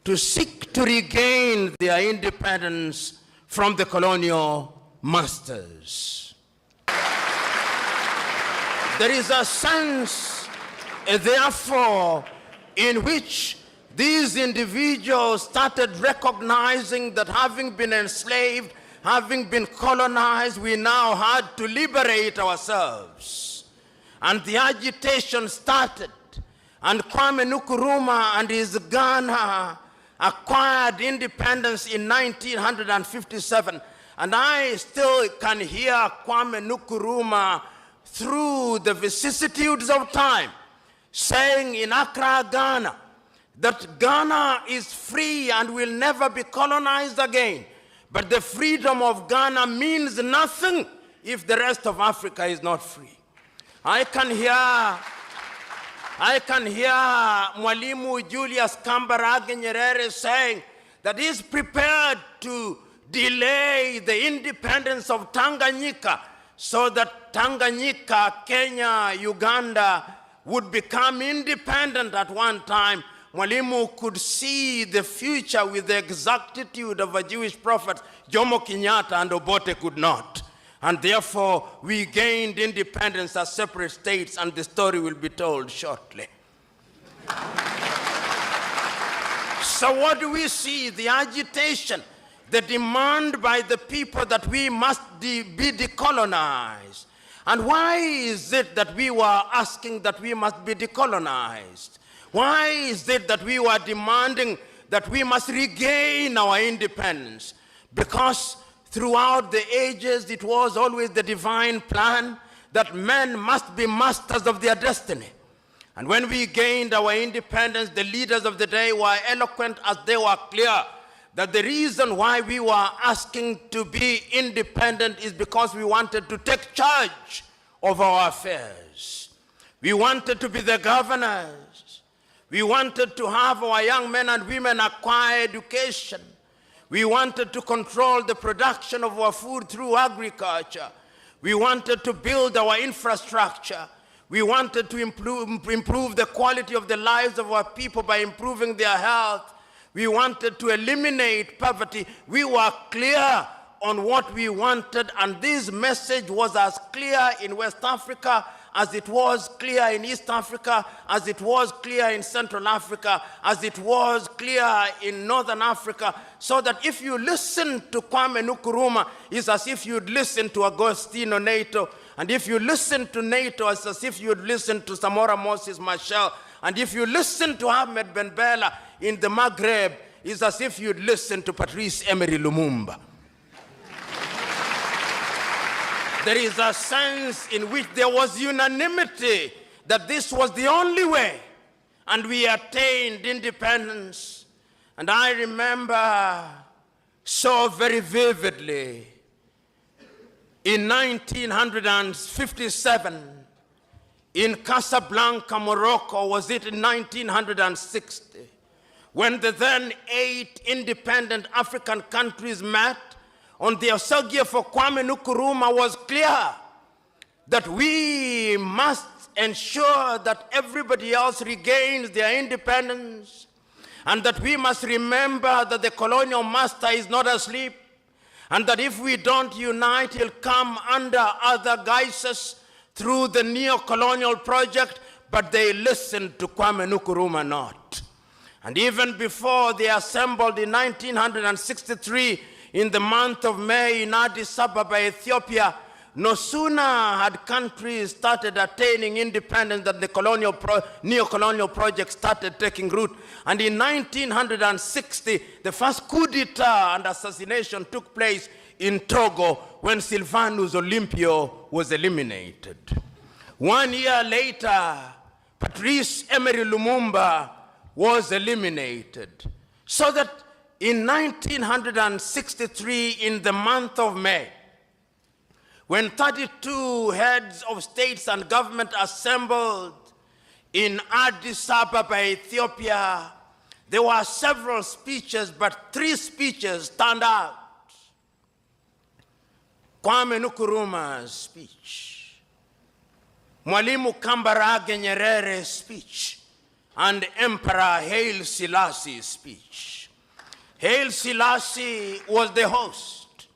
to seek to regain their independence from the colonial masters. There is a sense, therefore, in which these individuals started recognizing that having been enslaved, having been colonized, we now had to liberate ourselves. And the agitation started, and Kwame Nkrumah and his Ghana acquired independence in 1957. And I still can hear Kwame Nkrumah through the vicissitudes of time saying in Accra, Ghana, that Ghana is free and will never be colonized again. But the freedom of Ghana means nothing if the rest of Africa is not free. I can hear Mwalimu Julius Kambarage Nyerere saying that he is prepared to delay the independence of Tanganyika so that Tanganyika, Kenya, Uganda would become independent at one time. Mwalimu could see the future with the exactitude of a Jewish prophet. Jomo Kenyatta and Obote could not. And therefore, we gained independence as separate states, and the story will be told shortly. So what do we see? The agitation, the demand by the people that we must be decolonized. And why is it that we were asking that we must be decolonized? Why is it that we were demanding that we must regain our independence? Because throughout the ages, it was always the divine plan that men must be masters of their destiny. And when we gained our independence, the leaders of the day were eloquent as they were clear that the reason why we were asking to be independent is because we wanted to take charge of our affairs. We wanted to be the governors. We wanted to have our young men and women acquire education. We wanted to control the production of our food through agriculture. We wanted to build our infrastructure. We wanted to improve the quality of the lives of our people by improving their health. We wanted to eliminate poverty. We were clear on what we wanted, and this message was as clear in West Africa as it was clear in East Africa, as it was clear in Central Africa, as it was clear in Northern Africa, so that if you listen to Kwame Nkrumah, it's as if you'd listen to Agostino Neto, and if you listen to Neto, it's as if you'd listen to Samora Moses Machel, and if you listen to Ahmed Ben Bella in the Maghreb, it's as if you'd listen to Patrice Emery Lumumba. There is a sense in which there was unanimity that this was the only way, and we attained independence. And I remember so very vividly in 1957 in Casablanca, Morocco, was it in 1960, when the then 8 independent African countries met on the Osagie for Kwame Nkrumah, was clear that we must ensure that everybody else regains their independence, and that we must remember that the colonial master is not asleep, and that if we don't unite, he'll come under other guises through the neo-colonial project, but they listened to Kwame Nkrumah not. And even before they assembled in 1963, in the month of May in Addis Ababa, Ethiopia, no sooner had countries started attaining independence than the neo-colonial project started taking root. And in 1960, the first coup d'etat and assassination took place in Togo when Sylvanus Olympio was eliminated. 1 year later, Patrice Emery Lumumba was eliminated. So that in 1963, in the month of May, when 32 heads of states and government assembled in Addis Ababa, Ethiopia, there were several speeches, but 3 speeches stand out. Kwame Nkrumah's speech, Mwalimu Kambarage Nyerere's speech, and Emperor Haile Selassie's speech. Haile Selassie was the host,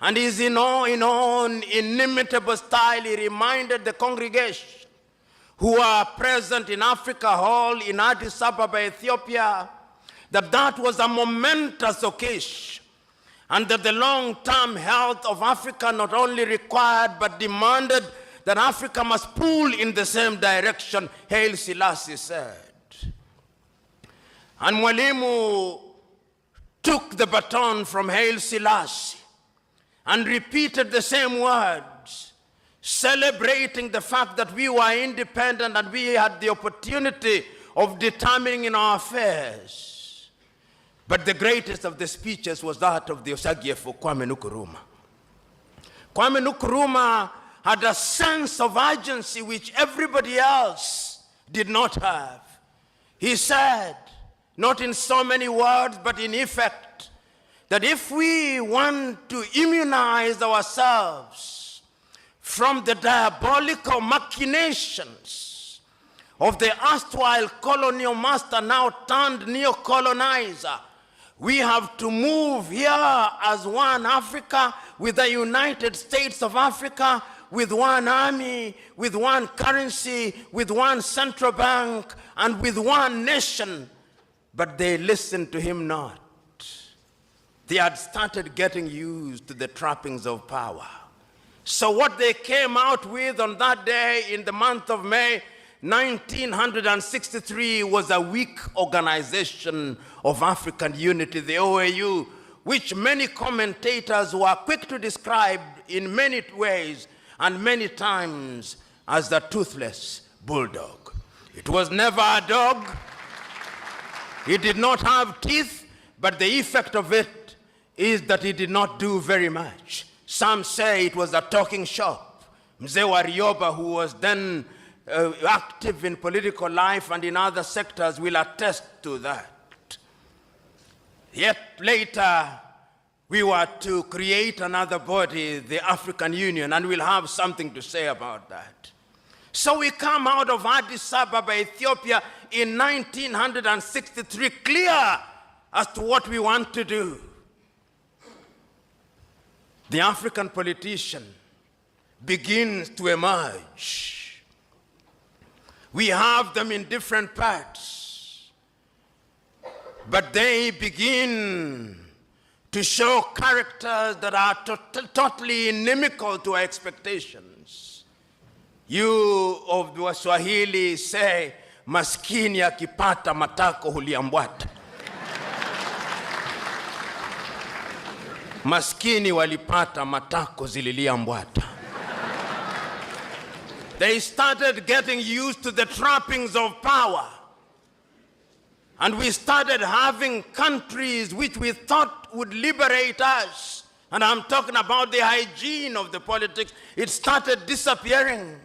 and his inimitable style, he reminded the congregation who are present in Africa Hall in Addis Ababa, Ethiopia, that was a momentous occasion, and that the long-term health of Africa not only required but demanded that Africa must pull in the same direction, Haile Selassie said. And Mwalimu took the baton from Haile Selassie and repeated the same words, celebrating the fact that we were independent and we had the opportunity of determining in our affairs. But the greatest of the speeches was that of the Osagyefo Kwame Nkrumah. Kwame Nkrumah had a sense of urgency which everybody else did not have. He said, not in so many words, but in effect, that if we want to immunize ourselves from the diabolical machinations of the erstwhile colonial master, now turned neo-colonizer, we have to move here as one Africa, with the United States of Africa, with one army, with one currency, with one central bank, and with one nation. But they listened to him not. They had started getting used to the trappings of power. So what they came out with on that day in the month of May 1963 was a weak organization of African unity, the OAU, which many commentators were quick to describe in many ways and many times as the toothless bulldog. It was never a dog. It did not have teeth, but the effect of it is that it did not do very much. Some say it was a talking shop. Mzee Warioba, who was then active in political life and in other sectors, will attest to that. Yet later, we were to create another body, the African Union, and we'll have something to say about that. So we come out of Addis Ababa, Ethiopia in 1963, clear as to what we want to do. The African politician begins to emerge. We have them in different parts, but they begin to show characters that are totally inimical to our expectations. You of the Swahili say, maskini akipata matako huliambwata. Maskini walipata matako zililiambwata. They started getting used to the trappings of power. And we started having countries which we thought would liberate us. And I'm talking about the hygiene of the politics. It started disappearing.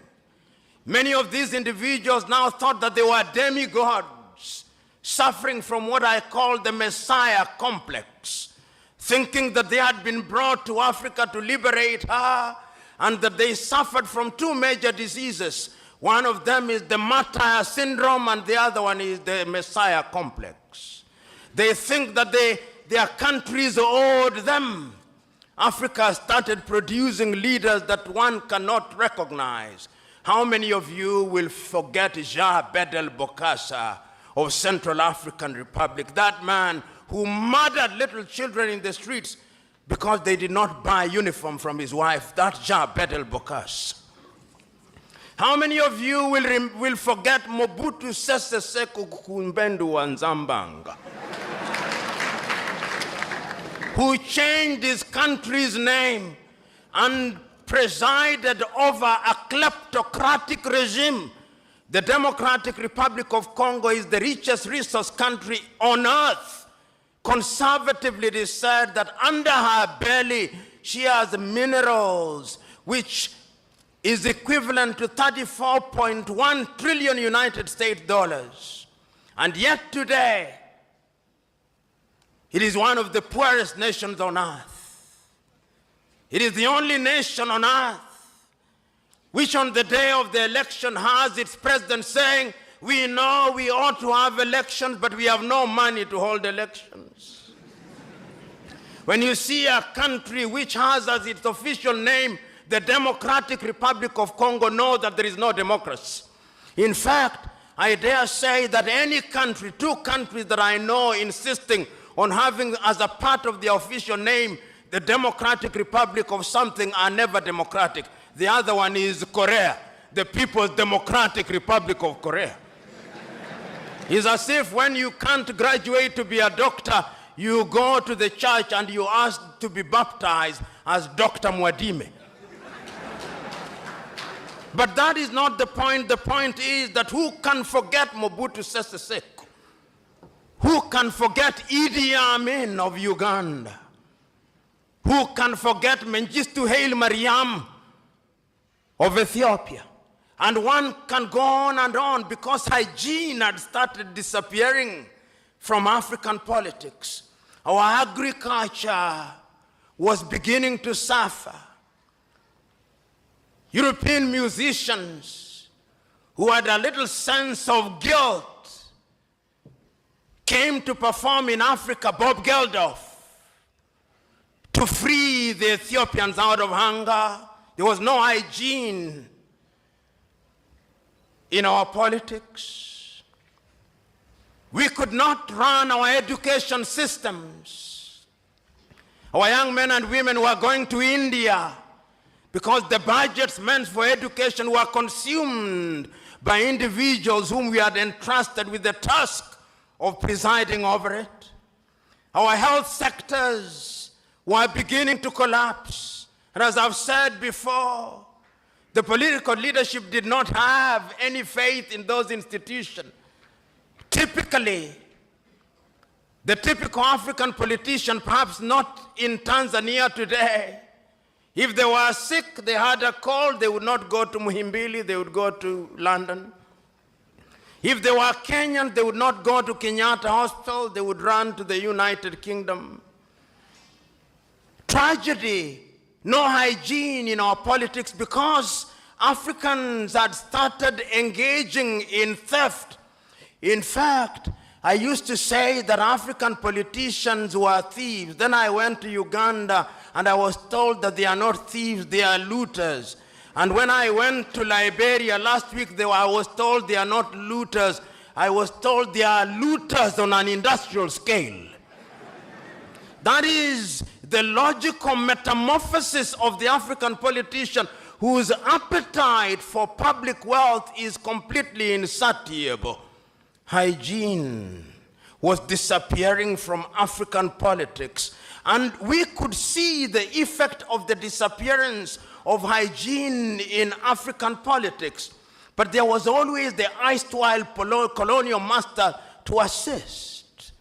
Many of these individuals now thought that they were demigods, suffering from what I call the Messiah complex, thinking that they had been brought to Africa to liberate her, and that they suffered from two major diseases. One of them is the martyr syndrome, and the other one is the Messiah complex. They think that their countries owed them. Africa started producing leaders that one cannot recognize. How many of you will forget Jean Bedel Bokassa of Central African Republic, that man who murdered little children in the streets because they did not buy a uniform from his wife? That's Jean Bedel Bokassa. How many of you will forget Mobutu Sese Seko Kumbendu wa Nzambanga, who changed his country's name and presided over a kleptocratic regime? The Democratic Republic of Congo is the richest resource country on earth. Conservatively, it is said that under her belly, she has minerals which is equivalent to 34.1 trillion United States dollars. And yet today, it is one of the poorest nations on earth. It is the only nation on earth which on the day of the election has its president saying, we know we ought to have elections, but we have no money to hold elections. When you see a country which has as its official name the Democratic Republic of Congo, know that there is no democracy. In fact, I dare say that any country, 2 countries that I know insisting on having as a part of their official name the Democratic Republic of something are never democratic. The other one is Korea, the People's Democratic Republic of Korea. It's as if when you can't graduate to be a doctor, you go to the church and you ask to be baptized as Dr. Mwadime. But that is not the point. The point is that who can forget Mobutu Sese Seko? Who can forget Idi Amin of Uganda? Who can forget Mengistu Haile Mariam of Ethiopia? And one can go on and on, because hygiene had started disappearing from African politics. Our agriculture was beginning to suffer. European musicians who had a little sense of guilt came to perform in Africa, Bob Geldof, to free the Ethiopians out of hunger. There was no hygiene in our politics. We could not run our education systems. Our young men and women were going to India because the budgets meant for education were consumed by individuals whom we had entrusted with the task of presiding over it. Our health sectors were beginning to collapse. And as I've said before, the political leadership did not have any faith in those institutions. Typically, the typical African politician, perhaps not in Tanzania today, if they were sick, they had a cold, they would not go to Muhimbili, they would go to London. If they were Kenyan, they would not go to Kenyatta Hospital, they would run to the United Kingdom. Tragedy, no hygiene in our politics, because Africans had started engaging in theft. In fact, I used to say that African politicians were thieves. Then I went to Uganda and I was told that they are not thieves, they are looters. And when I went to Liberia last week, I was told they are not looters. I was told they are looters on an industrial scale. That is the logical metamorphosis of the African politician, whose appetite for public wealth is completely insatiable. Hygiene was disappearing from African politics, and we could see the effect of the disappearance of hygiene in African politics. But there was always the erstwhile colonial master to assist.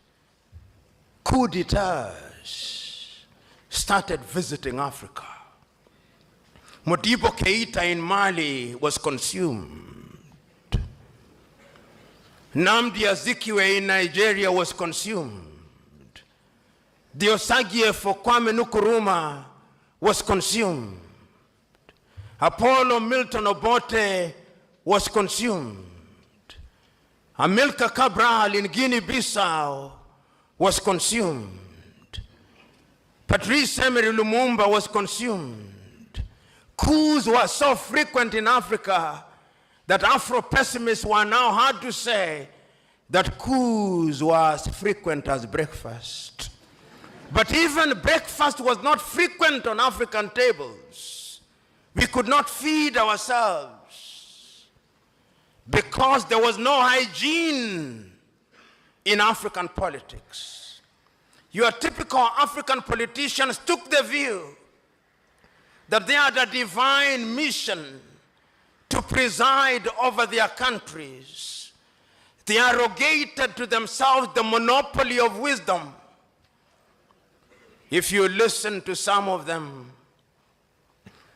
Coup d'etats started visiting Africa. Modibo Keita in Mali was consumed. Nnamdi Azikiwe in Nigeria was consumed. Diosagie for Kwame Nkrumah was consumed. Apollo Milton Obote was consumed. Amilcar Cabral in Guinea-Bissau was consumed. Patrice Emery Lumumba was consumed. Coups were so frequent in Africa that Afro-pessimists were now hard to say that coups were as frequent as breakfast. But even breakfast was not frequent on African tables. We could not feed ourselves because there was no hygiene in African politics. Your typical African politicians took the view that they had a divine mission to preside over their countries. They arrogated to themselves the monopoly of wisdom. If you listen to some of them,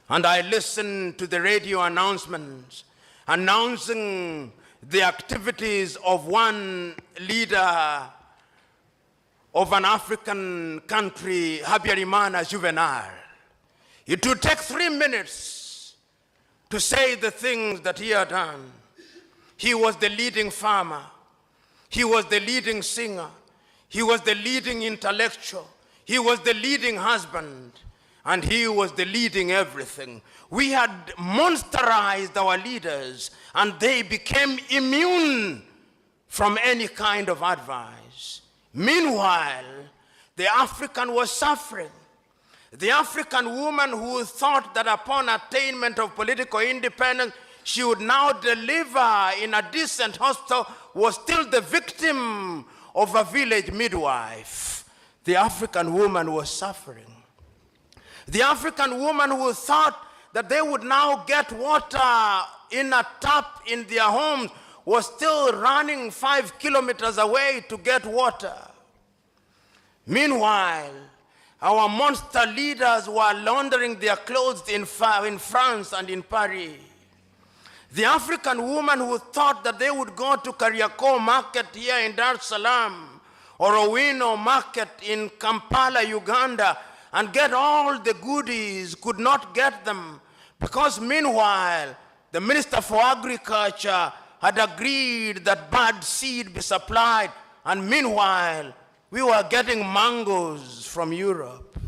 and I listen to the radio announcements announcing the activities of one leader of an African country, Habyarimana Juvenal, it would take 3 minutes to say the things that he had done. He was the leading farmer. He was the leading singer. He was the leading intellectual. He was the leading husband. And he was the leading everything. We had monsterized our leaders, and they became immune from any kind of advice. Meanwhile, the African was suffering. The African woman who thought that upon attainment of political independence, she would now deliver in a decent hospital was still the victim of a village midwife. The African woman was suffering. The African woman who thought that they would now get water in a tap in their homes was still running 5 kilometers away to get water. Meanwhile, our monster leaders were laundering their clothes in France and in Paris. The African woman who thought that they would go to Kariakoo market here in Dar es Salaam or Owino market in Kampala, Uganda, and get all the goodies could not get them because meanwhile, the Minister for Agriculture had agreed that bad seed be supplied, and meanwhile, we were getting mangoes from Europe.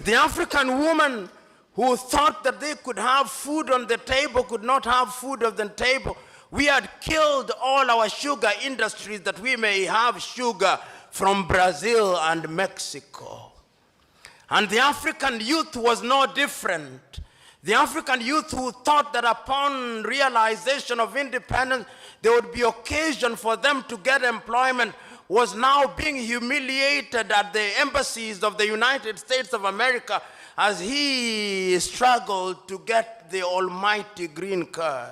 The African woman who thought that they could have food on the table could not have food on the table. We had killed all our sugar industries that we may have sugar from Brazil and Mexico. And the African youth was no different. The African youth who thought that upon realization of independence, there would be occasion for them to get employment was now being humiliated at the embassies of the United States of America as he struggled to get the almighty green card.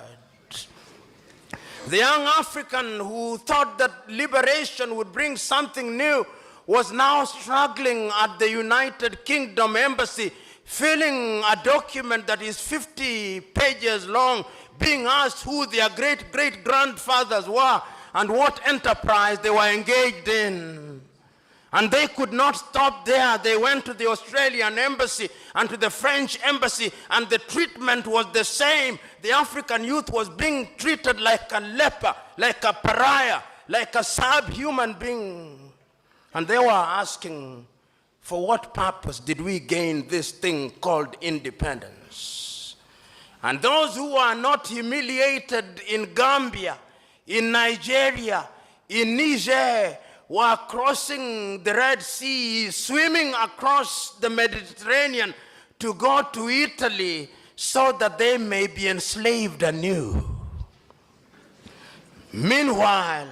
The young African who thought that liberation would bring something new was now struggling at the United Kingdom embassy, filling a document that is 50 pages long, being asked who their great-great-grandfathers were and what enterprise they were engaged in. And they could not stop there. They went to the Australian embassy and to the French embassy, and the treatment was the same. The African youth was being treated like a leper, like a pariah, like a subhuman being. And they were asking, for what purpose did we gain this thing called independence? And those who are not humiliated in Gambia, in Nigeria, in Niger, were crossing the Red Sea, swimming across the Mediterranean to go to Italy so that they may be enslaved anew. Meanwhile,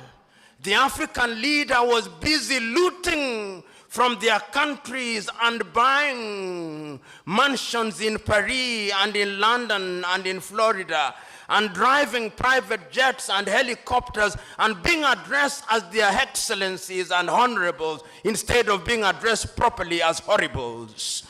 the African leader was busy looting from their countries and buying mansions in Paris and in London and in Florida, and driving private jets and helicopters and being addressed as their excellencies and honorables instead of being addressed properly as horribles.